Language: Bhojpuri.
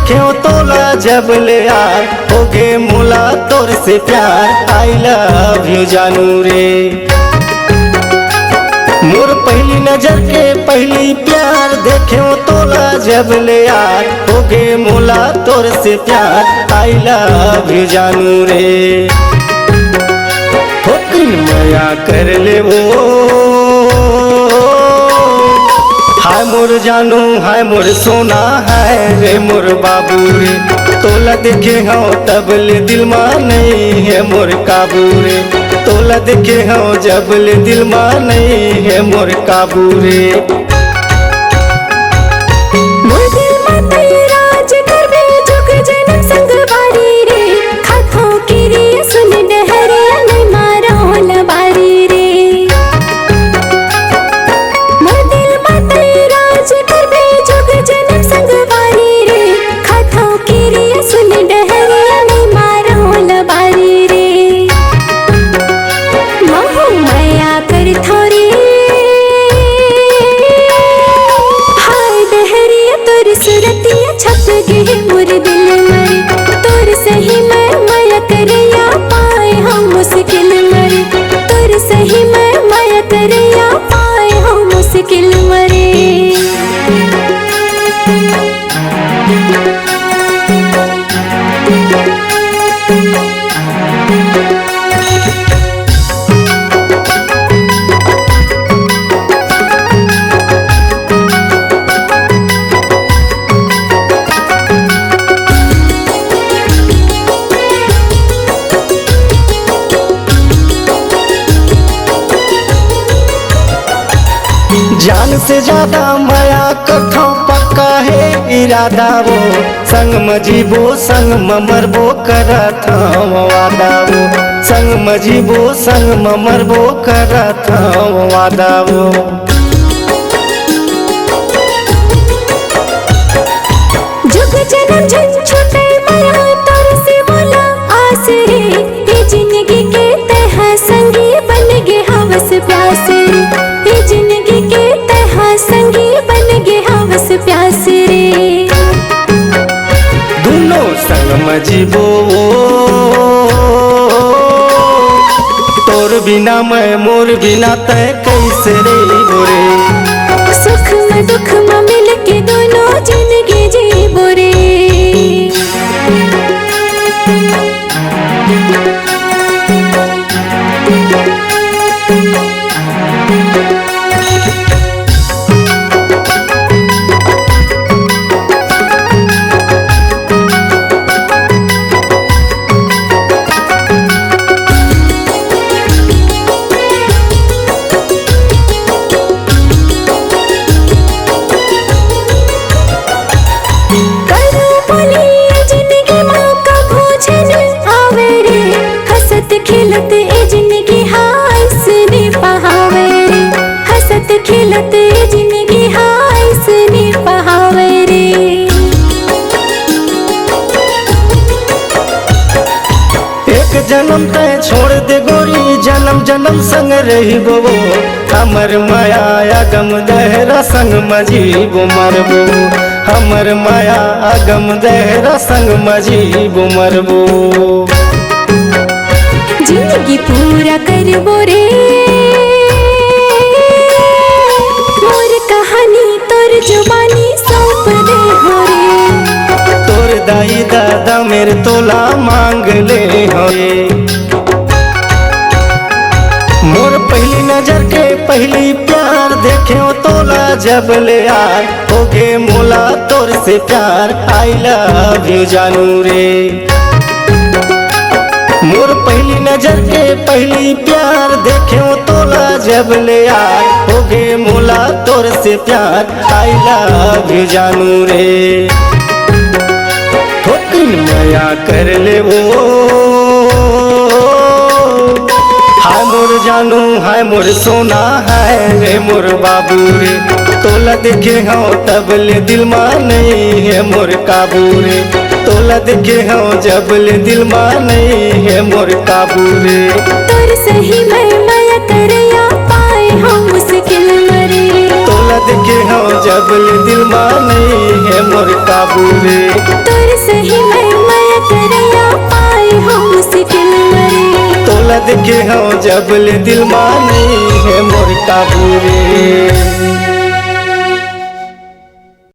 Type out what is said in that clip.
देखे तोला जब ले यार होगे मोला तोर से प्यार। आई लव यू जानू रे। मोर पहली नजर के पहली प्यार देखे तोला जब ले यार होगे मोला तोर से प्यार। आई लव यू जानू रे। होकिन मया कर ले वो हाय मोर जानू हाय मोर सोना है रे मोर बाबू रे। तोला देखे हो तब ले दिल मा नहीं है मोर काबू रे। तोला देखे हो जब ले दिल मा नहीं है मोर काबू रे। जान से ज्यादा माया कथो पक्का है इरादा वो। संग मजीबो संग मरबो करत वादा वो। संग मजीबो संग मरबो करत वादा वो। जुग जन्म झन छूटे माया तोर से बोला आस रे। ये जिंदगी के तह संगी बन गे हवस प्यास रे। ये जिंदगी के संगी बन गे हवस प्यास रे। दोनों संग मजीबो तोर बिना मैं मोर बिना तय कैसे रे बोरे। सुख में दुख में मिल के दोनों जिंदगी जीबो रे। खिलत ए जिंदगी हाय सने पहावे रे। हंसत खिलत ए जिंदगी हाय सने पहावे रे। एक जन्म तय छोड़ दे गोरी जन्म जन्म संग रही बो। हमर माया अगम दहरा संग मजीबो मरबो। हमर माया अगम दहरा संग मजीबो मरबो। जिंदगी पूरा करबो रे मोर कहानी तोर जुबानी सौंप दे हो रे। तोर दाई दादा मेरे तोला मांग ले हो रे। मोर पहली नजर के पहली प्यार देखे तोला जब ले यार होगे मोला तोर से प्यार। आई लव यू जानू रे। मोर पहली नजर के पहली प्यार देखे तोला जब ले यार होगे मोला तोर से प्यार। आई लव यू जानू रे। होकिन मया कर ले वो हाय मोर जानू हाय मोर सोना है रे मोर बाबू रे। तोला देखे हो तब ले दिल मा नहीं है मोर काबू रे। तोला देखे हो जब ले दिल मा नहीं है मोर काबू रे। तोर सही मैं माया कर या पाए हम मुश्किल मरे। तोला तोला देखे हो जबल दिल माने है मोर काबू रे। तोर सही मैं करैया पाए हो मुश्किल मरे। तोला देखे हो जबल दिल माने है मोर काबू रे।